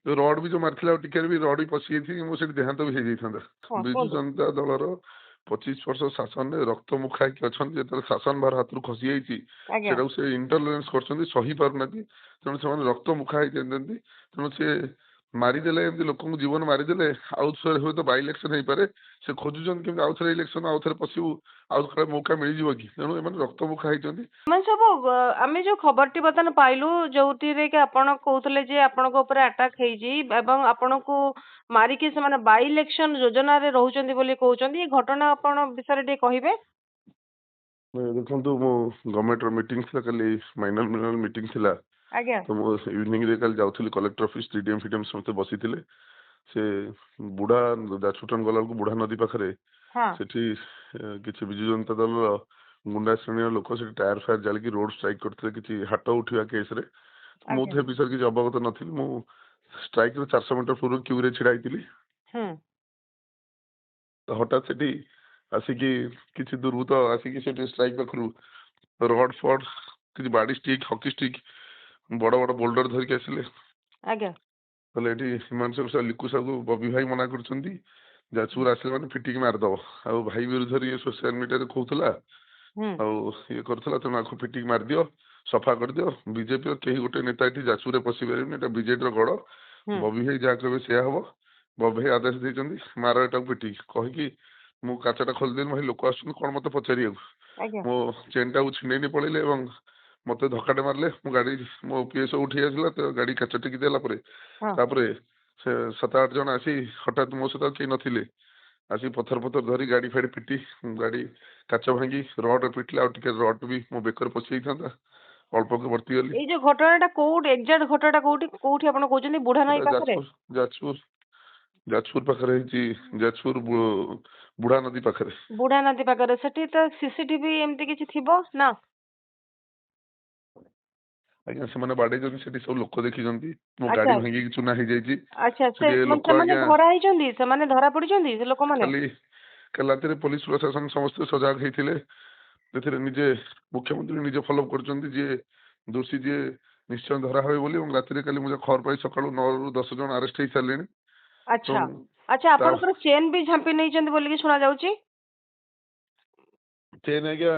Rod ବି ଯୋଉ ମାରିଥିଲା ଟିକେରେ ବି rod ବି ପଶି ଯାଇଥିଲି ମୁଁ ସେଠି ଦେହାନ୍ତ ବି ହେଇଯାଇଥାନ୍ତା। ହଁ ବିଜୁ କୁହନ୍ତୁ। ଜନତା ଦଳର 25 ବର୍ଷ ଶାସନରେ ରକ୍ତମୁଖା ହେଇକି ଅଛନ୍ତି, ଯେତେବେଳେ ଶାସନ ଭାର ହାତରୁ ଖସି ଯାଇଛି ଆଜ୍ଞା ସେଟାକୁ ସେ ଇଣ୍ଟରଲେନ୍ସ କରୁଛନ୍ତି, ସହି ପାରୁନାହାନ୍ତି। ତେଣୁ ସେମାନେ ରକ୍ତମୁଖା ହେଇଛନ୍ତି। ତେଣୁ ସେ ମାରିଦେଲେ, ଏମିତି ଲୋକଙ୍କୁ ଜୀବନ ମାରିଦେଲେ ଆଉ ଥରେ ହୁଏତ ବାଇ ଇଲେକ୍ସନ ହେଇପାରେ। ସେ ଖୋଜୁଛନ୍ତି କେମିତି ଆଉ ଥରେ ଇଲେକ୍ସନ ଆଉ ଥରେ ପଶିବୁ, ଆଉ ଥରେ ମୌକା ମିଳିଯିବ କି? ତେଣୁ ଏମାନେ ରକ୍ତମୁଖା ହେଇଛନ୍ତି। ମାନେ ସବୁ ଆମେ ଯୋଉ ଖବରଟି ବର୍ତ୍ତମାନ ପାଇଲୁ ଯୋଉଥିରେ କି ଆପଣ କହୁଥିଲେ ଯେ ଆପଣଙ୍କ ଉପରେ ଆଟାକ୍ ହେଇଛି ଏବଂ ଆପଣଙ୍କୁ ମାରିକି ସେମାନେ ବାଇ ଇଲେକ୍ସନ ଯୋଜନାରେ ରହୁଛନ୍ତି ବୋଲି କହୁଛନ୍ତି। ଏ ଘଟଣା ଆପଣ ବିଷୟରେ ଟିକେ କହିବେ? ଦେଖନ୍ତୁ, ମୁଁ ଗଭର୍ଣ୍ଣମେଣ୍ଟର ମିଟିଂ ଥିଲା କାଲି, ମାଇନର ମିଟିଂ ଥିଲା। ଆଜ୍ଞା ତ ମୁଁ ଇଭିନିଂରେ କାଲି ଯାଉଥିଲି କଲେକ୍ଟର ଅଫିସ, ଷ୍ଟାଡିୟମ ଫିଡିୟମ ସମସ୍ତେ ବସିଥିଲେ। ସେ ବୁଢା ଯାଜପୁର ଗଲାବେଳକୁ ବୁଢା ନଦୀ ପାଖରେ ହଁ ସେଠି କିଛି ବିଜୁ ଜନତା ଦଳର ଗୁଣ୍ଡା ଶ୍ରେଣୀର ଲୋକ ସେଠି ଟାୟାର ଫାୟାର ଜାଳିକି ରୋଡ ଷ୍ଟ୍ରାଇକ୍ କରିଥିଲେ କିଛି ହାଟ ଉଠିବା କେସରେ। ମୁଁ ଆଜ୍ଞା ତ ଏ ବିଷୟରେ କିଛି ଅବଗତ ନଥିଲି। ମୁଁ ଷ୍ଟ୍ରାଇକର 400 ମିଟର ପୂର୍ବରୁ କ୍ୟୁରେ ଛିଡା ହେଇଥିଲି। ହୁଁ ତ ହଠାତ୍ ସେଠି ଆସିକି କିଛି ଦୁର୍ବୃତ୍ତ ଆସିକି ସେଠି ଷ୍ଟ୍ରାଇକ୍ ପାଖରୁ ରଡ୍ ଫଡ୍ କିଛି ବାଡି ଷ୍ଟିକ୍, ହକି ଷ୍ଟିକ୍, ବଡ ବଡ ବୋଲ୍ଡର ଧରିକି ଆସିଲେ। ଆଜ୍ଞା କହିଲେ ଏଠି ହିମାଂଶୁ ଲିକୁ ସାହୁ ବବି ଭାଇ ମନା କରୁଛନ୍ତି, ଯାଜପୁର ଆସିଲେ ମାନେ ଫିଟିକି ମାରିଦବ। ଆଉ ଭାଇ ବିରୁଦ୍ଧରେ ଇଏ ସୋସିଆଲ ମିଡିଆରେ କହୁଥିଲା ହୁଁ ଆଉ ଇଏ କରୁଥିଲା, ତେଣୁ ଆକୁ ଫିଟିକି ମାରିଦିଅ, ସଫା କରିଦିଅ। ବିଜେପିର କେହି ଗୋଟେ ନେତା ଏଠି ଯାଜପୁରରେ ପଶି ପାରିବେନି, ଏଟା ବିଜେଡିର ଗଡ଼। ହୁଁ ବବି ଭାଇ ଯାହା କହିବେ ସେଇଆ ହବ। ବବି ଭାଇ ଆଦେଶ ଦେଇଛନ୍ତି, ମାର ଏଟାକୁ ପିଟିକି। କହିକି ମୁଁ କାଚଟା ଖୋଲିଦେଲି, ଭାଇ ଲୋକ ଆସୁଛନ୍ତି କଣ ମତେ ପଚାରିବାକୁ। ଆଜ୍ଞା ମୋ ଚେନଟାକୁ ଛିଣ୍ଡେଇ ନେଇ ପଳେଇଲେ ଏବଂ ମତେ ଧକ୍କାଟେ ମାରିଲେ। ମୋ ଗାଡି, ମୋ ପିଏସ ଉଠି ଆସିଲା, ତ ଗାଡି କାଚ ଟେକି ଦେଲା ପରେ ହଁ ତାପରେ ସେ 7-8 ଜଣ ଆସି ହଠାତ୍ ମୋ ସହିତ କେହି ନଥିଲେ, ଆସି ପଥର ଫଥର ଧରି ଗାଡି ଫାଡି ପିଟି, ଗାଡି କାଚ ଭାଙ୍ଗି ରଡ୍ ପିଟିଲେ। ଆଉ ଟିକେ ରଡ୍ ବି ମୋ ବେକରେ ପଶି ଯାଇଥାନ୍ତା, ଅଳ୍ପକେ ବର୍ତ୍ତିଗଲି। ଏଇ ଯୋଉ ଘଟଣାଟା କୋଉଠି ଏକ୍ସାକ୍ଟ ଘଟଣାଟା କୋଉଠି ଆପଣ କହୁଛନ୍ତି? ବୁଢା ନଈ ଏଟା ପାଖରେ? ଯାଜପୁର ପାଖରେ ହେଇଛି। ଯାଜପୁର ବୁଢା ନଦୀ ପାଖରେ। ବୁଢା ନଦୀ ପାଖରେ। ସେଠି ତ ସିସିଟିଭି ଏମିତି କିଛି ଥିବ ନା? ଆଜ୍ଞା ସେମାନେ ବାଡେଇଛନ୍ତି, ସେଠି ସବୁ ଲୋକ ଦେଖିଛନ୍ତି। ମୋ ଆଚ୍ଛା ଗାଡି ଭାଙ୍ଗିକି ଚୁନା ହେଇଯାଇଛି। ଆଚ୍ଛା ସେଠି ଲୋକ ସେମାନେ ଆଜ୍ଞା ଧରା ହେଇଛନ୍ତି, ସେମାନେ ଧରା ପଡିଛନ୍ତି ସେ ଲୋକମାନେ? କାଲି ରାତିରେ ପୋଲିସ ପ୍ରଶାସନ ସମସ୍ତେ ସଜାଗ ହେଇଥିଲେ। ସେଥିରେ ନିଜେ ମୁଖ୍ୟମନ୍ତ୍ରୀ ନିଜେ ଫଲୋଅପ୍ କରୁଛନ୍ତି, ଯିଏ ଦୋଷୀ ଯିଏ ନିଶ୍ଚୟ ଧରା হবে ବୋଲି। ଏବଂ ରାତିରେ କାଲି ମୁଁ ଖବର ପାଇ ସକାଳୁ 9ରୁ 10 ଜଣ ଆରେଷ୍ଟ ହେଇସାରିଲେଣି। ଆଚ୍ଛା ଆଚ୍ଛା ତା ଆପଣଙ୍କର ଚେନ୍ ବି ଝାମ୍ପି ନେଇଛନ୍ତି ବୋଲିକି ଶୁଣା ଯାଉଛି? ଚେନ୍ ଆଜ୍ଞା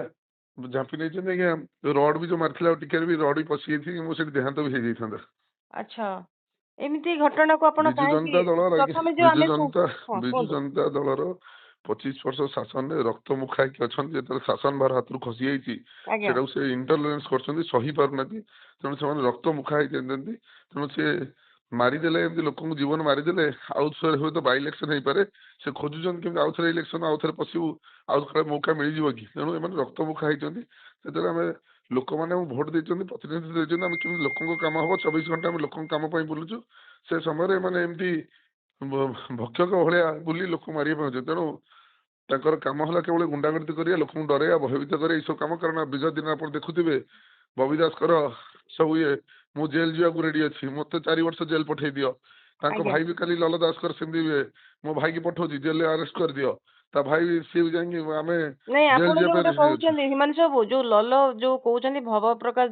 ଝାମ୍ପି ନେଇଛନ୍ତି ଆଜ୍ଞା। ରଡ୍ ବି ଯୋଉ ମାରିଥିଲା ଟିକେରେ ବି ରଡ୍ ବି ପଶି ଯାଇଥିଲି, ମୁଁ ସେଠି ଦେହାନ୍ତ ବି ହେଇଯାଇଥାନ୍ତା। ଆଚ୍ଛା ଏମିତି ଘଟଣାକୁ ଆପଣ ବିଜୁ କାହିଁକି ଜନତା ଦଳର ଆଜ୍ଞା ପ୍ରଥମେ ଯୋଉ ଆମେ ହଁ ବିଜୁ କୁହନ୍ତୁ। ଜନତା ଦଳର 25 ବର୍ଷ ଶାସନରେ ରକ୍ତମୁଖା ହେଇକି ଅଛନ୍ତି, ଯେତେବେଳେ ଶାସନ ଭାର ହାତରୁ ଖସି ଯାଇଛି ଆଜ୍ଞା ସେଟାକୁ ସେ ଇଣ୍ଟରଲେନ୍ସ କରୁଛନ୍ତି, ସହି ପାରୁନାହାନ୍ତି। ତେଣୁ ସେମାନେ ରକ୍ତମୁଖା ହେଇଛନ୍ତି। ତେଣୁ ସେ ମାରିଦେଲେ, ଏମିତି ଲୋକଙ୍କୁ ଜୀବନ ମାରିଦେଲେ ଆଉ ଥରେ ହୁଏତ ବାଇ ଇଲେକ୍ସନ ହେଇପାରେ। ସେ ଖୋଜୁଛନ୍ତି କେମିତି ଆଉ ଥରେ ଇଲେକ୍ସନ ଆଉ ଥରେ ପଶିବୁ, ଆଉ ଥରେ ମୌକା ମିଳିଯିବ କି? ତେଣୁ ଏମାନେ ରକ୍ତମୁଖା ହେଇଛନ୍ତି। ସେତେବେଳେ ଆମେ ଲୋକମାନେ ଆମକୁ ଭୋଟ ଦେଇଛନ୍ତି, ପ୍ରତିନିଧିତ୍ୱ ଦେଇଛନ୍ତି, ଆମେ କେମିତି ଲୋକଙ୍କ କାମ ହବ 24 ଘଣ୍ଟା ଆମେ ଲୋକଙ୍କ କାମ ପାଇଁ ବୁଲୁଛୁ। ସେ ସମୟରେ ଏମାନେ ଏମିତି ଭକ୍ଷକ ଭଳିଆ ବୁଲି ଲୋକ ମାରିବା ପାଇଁ ହଉଛି। ତେଣୁ ତାଙ୍କର କାମ ହେଲା କେବଳ ଗୁଣ୍ଡାଗର୍ଦି କରିବା, ଲୋକଙ୍କୁ ଡରେଇବା, ଭୟଭୀତ କରିବା, ଏଇସବୁ କାମ। କାରଣ ବିଗତ ଦିନ ଆପଣ ଦେଖୁଥିବେ ବବି ଦାସଙ୍କର ସବୁ ଇଏ, ମୁଁ ଜେଲ ଯିବାକୁ ରେଡି ଅଛି, ମତେ 4 ବର୍ଷ ଜେଲ ପଠେଇ ଦିଅ। ତାଙ୍କ ଆଜ୍ଞା ଭାଇ ବି କାଲି ଲଲ ଦାସଙ୍କର ସେମିତି ମୋ ଭାଇକି ପଠଉଛି, ଜେଲରେ ଆରେଷ୍ଟ କରିଦିଅ। ତା ଭାଇ ସିଏ ବି ଯାଇକି ଆମେ ନାଇଁ ଜେଲ ଆପଣ ଯିବା ଯୋଉ ପାଇଁ ଗୋଟେ କହୁଛନ୍ତି ହିମାଂଶୁ ବାବୁ, ଯୋଉ ଲଲ ଯୋଉ କହୁଛନ୍ତି ଭବପ୍ରସାଦ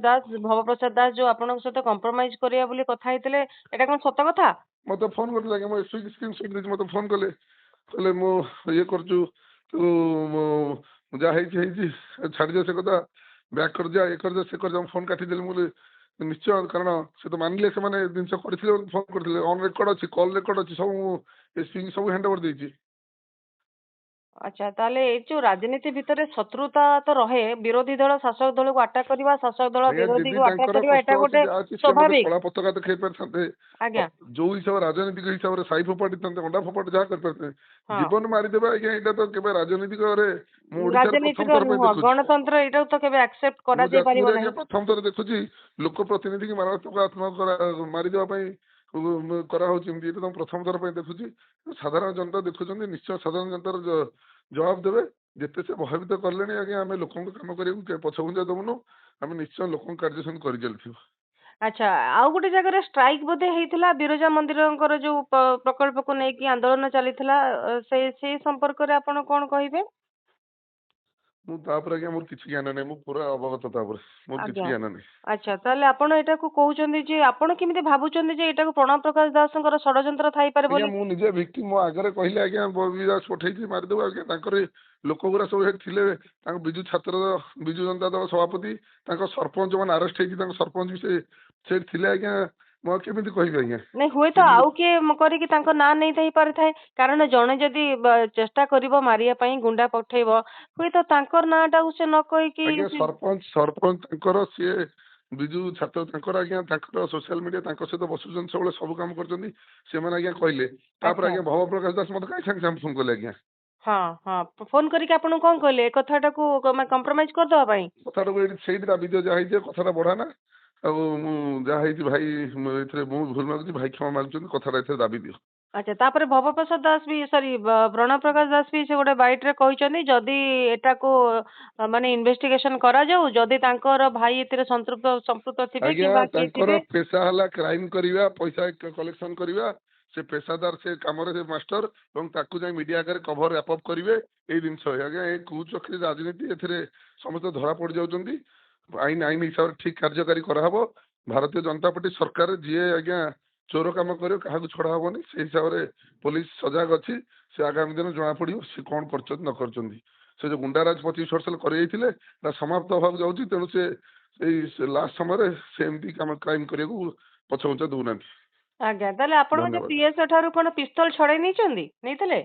ଦାସ ଯୋଉ ଆପଣଙ୍କ ସହିତ କମ୍ପ୍ରମାଇଜ କରିବା ବୋଲି କଥା ହେଇଥିଲେ, ଏଇଟା କଣ ସତ କଥା? ମତେ ଫୋନ କରିଥିଲେ ଆଜ୍ଞା, ମୁଁ ସ୍କ୍ରିନଶଟ ଦେଇଛି। ମତେ ଫୋନ କଲେ, କହିଲେ ମୁଁ ଇଏ କରୁଛୁ, ତୁ ଯାହା ହେଇଛି ହେଇଛି, ଛାଡିଦିଅ ସେ କଥା, ବ୍ୟାକ୍ କରିଦିଅ, ଇଏ କରିଦିଅ, ସେ କରିଦିଅ। ମୁଁ ଫୋନ କାଟିଦେଲି। ମୁଁ ନିଶ୍ଚୟ, କାରଣ ସେ ତ ମାନିଲେ ସେମାନେ ଜିନିଷ କରିଥିଲେ, ଫୋନ କରିଥିଲେ, ଅନ୍ ରେକର୍ଡ ଅଛି, କଲ୍ ରେକର୍ଡ ଅଛି, ସବୁ ଏସପି ସବୁ ହ୍ୟାଣ୍ଡ ଓଭର ଦେଇଛି। ଆଚ୍ଛା ତାହେଲେ ଏଇ ଯୋଉ ରାଜନୀତି ଭିତରେ ଶତ୍ରୁତା ତ ରହେ, ବିରୋଧୀ ଦଳ ଶାସକ ଦଳକୁ ଆଟାକ କରିବା, ଶାସକ ଦଳ ଆଜ୍ଞା ଯଦି ବିରୋଧୀକୁ ଆଟାକ ତାଙ୍କର କରିବା, କଷ୍ଟ ଏଟା ଅଛି ଗୋଟେ ଯାହା ଅଛି, ସେ ମତେ ସ୍ୱାଭାବିକ। କଳା ପତାକା ଦେଖେଇ ପାରିଥାନ୍ତେ, ଆଜ୍ଞା ଯୋଉ ହିସାବରେ ରାଜନୈତିକ ହିସାବରେ ସାଇ ଫୋପାଡ଼ିଥାନ୍ତେ, ଅଣ୍ଡା ଫୋପାଡ଼ି ଯାହା କରିପାରିଥାନ୍ତେ। ହଁ ଜୀବନ ମାରିଦେବା ଆଜ୍ଞା, ଏଇଟା ତ କେବେ ରାଜନୈତିକରେ ମୁଁ ଓଡିଶାରେ ପ୍ରଥମ ରାଜନୀତିକ ଥର ପାଇଁ ନୁହଁ, ଦେଖୁଛି। ଗଣତନ୍ତ୍ର ଏଇଟାକୁ ତ କେବେ ଆକ୍ସେପ୍ଟ ମୁଁ କରାଯାଇ ପାରିବ ଯାଜପୁରରେ ନାହିଁ। ଆଜ୍ଞା ପ୍ରଥମ ଥର ଦେଖୁଛି ଲୋକ ପ୍ରତିନିଧିକି ମାରାତ୍ମକ ମାରିଦେବା ପାଇଁ କରାହଉଛି। ଏମିତି ଏଇଟା ତ ମୁଁ ପ୍ରଥମ ଥର ପାଇଁ ଦେଖୁଛି। ସାଧାରଣ ଜନତା ଦେଖୁଛନ୍ତି, ନିଶ୍ଚୟ ସାଧାରଣ ଜନତାର ଜବାବ ଦେବେ। ଯେତେ ସେ ଭୟଭୀତ କଲେଣି ଆଜ୍ଞା, ଆମେ ଲୋକଙ୍କ କାମ କରିବାକୁ ପଛଘୁଞ୍ଚା ଦବୁନୁ। ଆମେ ନିଶ୍ଚୟ ଲୋକଙ୍କ କାର୍ଯ୍ୟ ସେମିତି କରି ଚାଲିଥିବୁ। ଆଚ୍ଛା ଆଉ ଗୋଟେ ଜାଗାରେ ଷ୍ଟ୍ରାଇକ ବୋଧେ ହେଇଥିଲା, ବିରଜା ମନ୍ଦିରଙ୍କର ଯୋଉ ପ୍ରକଳ୍ପକୁ ନେଇକି ଆନ୍ଦୋଳନ ଚାଲିଥିଲା, ସେଇ ସମ୍ପର୍କରେ ଆପଣ କଣ କହିବେ? ମୁଁ ତାପରେ ଆଜ୍ଞା ମୋର କିଛି ଜ୍ଞାନ ନାହିଁ, ମୁଁ ପୁରା ଅବଗତ ତାପରେ ମୋର କିଛି ଆଜ୍ଞା। ଜ୍ଞାନ ନାହିଁ। ଆଚ୍ଛା ତାହେଲେ ଆପଣ ଏଟାକୁ କହୁଛନ୍ତି ଯେ ଆପଣ କେମିତି ଭାବୁଛନ୍ତି ଯେ ଏଟାକୁ ପ୍ରଣବ ପ୍ରକାଶ ଦାସଙ୍କର ଷଡଯନ୍ତ୍ର ଥାଇପାରେ ଆଜ୍ଞା ବୋଲି? ମୁଁ ନିଜେ ଭିକ୍ଟିମ୍, ମୋ ଆଗରେ କହିଲେ ଆଜ୍ଞା ବବି ଦାସ ପଠେଇଛି ମାରିଦେବୁ ଆଜ୍ଞା, ତାଙ୍କର ଲୋକ ଗୁରା ସବୁ ସେଠି ଥିଲେ, ତାଙ୍କ ବିଜୁ ଜନତା ଦଳ ସଭାପତି, ତାଙ୍କ ସରପଞ୍ଚ ମାନେ ଆରେଷ୍ଟ ହେଇଛି, ତାଙ୍କ ସରପଞ୍ଚ ବି ସେଠି ଥିଲେ ଆଜ୍ଞା। ମୁଁ ଆଉ କେମିତି କହିବି ଆଜ୍ଞା? ନାଇଁ ହୁଏତ କେମିତି ଆଉ କିଏ କରିକି ତାଙ୍କ ନାଁ ନେଇଥାଇ ପାରିଥାଏ, କାରଣ ଜଣେ ଯଦି ଚେଷ୍ଟା କରିବ ମାରିବା ପାଇଁ, ଗୁଣ୍ଡା ପଠେଇବ, ହୁଏତ ତାଙ୍କର ନାଁ ଟାକୁ ସେ ନ କହିକି ଆଜ୍ଞା ସରପଞ୍ଚ ତାଙ୍କର ସିଏ ବିଜୁ ଛାତ୍ର ତାଙ୍କର ଆଜ୍ଞା, ତାଙ୍କର ସୋସିଆଲ ମିଡିଆ ତାଙ୍କ ସହିତ ବସୁଛନ୍ତି ସବୁବେଳେ, ସବୁ କାମ କରୁଛନ୍ତି ସେମାନେ ଆଜ୍ଞା କହିଲେ। ତାପରେ ଆଚ୍ଛା ଆଜ୍ଞା ଭବ ପ୍ରକାଶ ଦାସ ମତେ କାହିଁ ସାଙ୍ଗେ ସାଙ୍ଗେ ଫୋନ କଲେ ଆଜ୍ଞା? ହଁ ହଁ ଫୋନ କରିକି ଆପଣଙ୍କୁ କଣ କହିଲେ ଏ କଥାଟାକୁ କମ୍ପ୍ରମାଇଜ କରିଦବା ପାଇଁ? କଥାଟାକୁ ଏଇଠି ସେଇଠି ଦାବି ଦିଅ, ଯାହା ହେଇଛି କଥାଟା ବଢାନା, ଆଉ ମୁଁ ଯାହା ହେଇଛି ଭାଇ ଏଥିରେ ମୁଁ ଭୁଲ ମାଗୁଛି, ଭାଇ କ୍ଷମା ମାଗୁଛନ୍ତି, କଥାଟା ଏଥିରେ ଦାବି ଦିଅ। ଆଚ୍ଛା ତାପରେ ଭବପ୍ରସାଦ ଦାସ ବି ସରି ପ୍ରଣବ ପ୍ରକାଶ ଦାସ ବି ସେ ଗୋଟେ ବାଇଟ ରେ କହିଛନ୍ତି ଯଦି ଏଟାକୁ ମାନେ ଇନଭେଷ୍ଟିଗେସନ କରାଯାଉ, ଯଦି ତାଙ୍କର ଭାଇ ଏଥିରେ ସମ୍ପୃକ୍ତ ଥିବେ ଆଜ୍ଞା କିମ୍ବା କିଏ ତାଙ୍କର ଥିବେ। ପେଶା ହେଲା କ୍ରାଇମ କରିବା, ପଇସା କଲେକ୍ସନ କରିବା, ସେ ପେଶାଦାର ସେ କାମରେ ସେ ମାଷ୍ଟର, ଏବଂ ତାକୁ ଯାଇ ମିଡିଆ ଆଗରେ କଭର ଆପ୍ କରିବେ ଏଇ ଜିନିଷ। ଆଜ୍ଞା ଏ କୁଚକ୍ରୀ ରାଜନୀତି, ଏଥିରେ ସମସ୍ତେ ଧରା ପଡି ଯାଉଛନ୍ତି। ଆଇନ ହିସାବରେ ଠିକ କାର୍ଯ୍ୟକାରୀ କରାହବ। ଭାରତୀୟ ଜନତା ପାର୍ଟି ସରକାର ଯିଏ ଆଜ୍ଞା ଚୋର କାମ କରିବ କାହାକୁ ଛଡା ହବନି, ସେଇ ହିସାବରେ ପୋଲିସ ସଜାଗ ଅଛି। ସେ ଆଗାମୀ ଦିନ ଜଣା ପଡିବ ସେ କଣ କରିଛନ୍ତି ନ କରିଛନ୍ତି। ସେ ଯୋଉ ଗୁଣ୍ଡାରାଜ 25 ବର୍ଷ କରି ଯାଇଥିଲେ ତା ସମାପ୍ତ ହବାକୁ ଯାଉଛି, ତେଣୁ ସେ ସେଇ ଲାଷ୍ଟ ସମୟରେ ସେ ଏମିତି କାମ କ୍ରାଇମ କରିବାକୁ ପଛଘୁଞ୍ଚା ଦଉନାହାନ୍ତି। ଆଜ୍ଞା ତାହେଲେ ଆପଣଙ୍କ ଧନ୍ୟବାଦ। ପିଏସ୍ଓ ଠାରୁ କଣ ପିସ୍ତଲ ଛଡେଇ ନେଇଥିଲେ?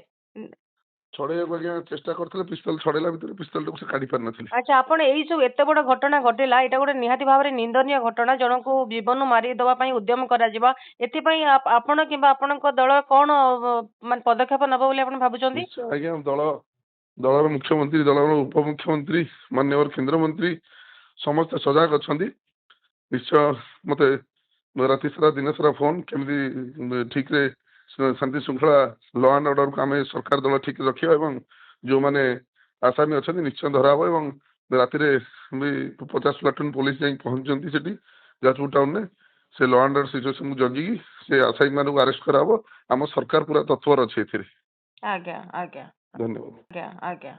ଛଡେଇବାକୁ ଆଜ୍ଞା ଚେଷ୍ଟା କରିଥିଲେ, ପିସ୍ତଲ ଛଡେଇଲା ଭିତରେ ପିସ୍ତଲଟାକୁ ସେ କାଢି ପାରିନଥିଲେ। ଆଚ୍ଛା ଆପଣ ଏଇ ସବୁ ଏତେ ବଡ ଘଟଣା ଘଟିଲା, ଏଇଟା ଗୋଟେ ନିହାତି ଭାବରେ ନିନ୍ଦନୀୟ ଘଟଣା, ଜଣଙ୍କୁ ଜୀବନ ମାରିଦେବା ପାଇଁ ଉଦ୍ୟମ କରାଯିବା, ଏଥିପାଇଁ ଆପଣ କିମ୍ବା ଆପଣଙ୍କ ଦଳ କଣ ମାନେ ପଦକ୍ଷେପ ନେବ ବୋଲି ଆପଣ ଭାବୁଛନ୍ତି? ନିଶ୍ଚୟ ଆଜ୍ଞା, ଦଳର ମୁଖ୍ୟମନ୍ତ୍ରୀ, ଦଳର ଉପମୁଖ୍ୟମନ୍ତ୍ରୀ, ମାନ୍ୟବର କେନ୍ଦ୍ରମନ୍ତ୍ରୀ ସମସ୍ତେ ସଜାଗ ଅଛନ୍ତି। ନିଶ୍ଚୟ ମତେ ରାତି ସାରା ଦିନ ସାରା ଫୋନ, କେମିତି ଠିକରେ ଶାନ୍ତି ଶୃଙ୍ଖଳା ଲ ଆଣ୍ଡ ଅର୍ଡରକୁ ଆମେ ସରକାର ଦଳ ଠିକ ରଖିବା, ଏବଂ ଯୋଉମାନେ ଆସାମୀ ଅଛନ୍ତି ନିଶ୍ଚୟ ଧରା ହବ, ଏବଂ ରାତିରେ ବି 50 ପ୍ଲାଟୁନ ପୋଲିସ ଯାଇ ପହଞ୍ଚୁଛନ୍ତି ସେଠି ଯାଜପୁର ଟାଉନରେ। ସେ ଲ ଆଣ୍ଡ ଅର୍ଡର ସିଚୁଏସନକୁ ଜଗିକି ସେ ଆସାମୀ ମାନଙ୍କୁ ଆରେଷ୍ଟ କରାହବ। ଆମ ସରକାର ପୁରା ତତ୍ପର ଅଛି ଏଥିରେ। ଆଜ୍ଞା ଆଜ୍ଞା ଧନ୍ୟବାଦ। ଆଜ୍ଞା ଆଜ୍ଞା।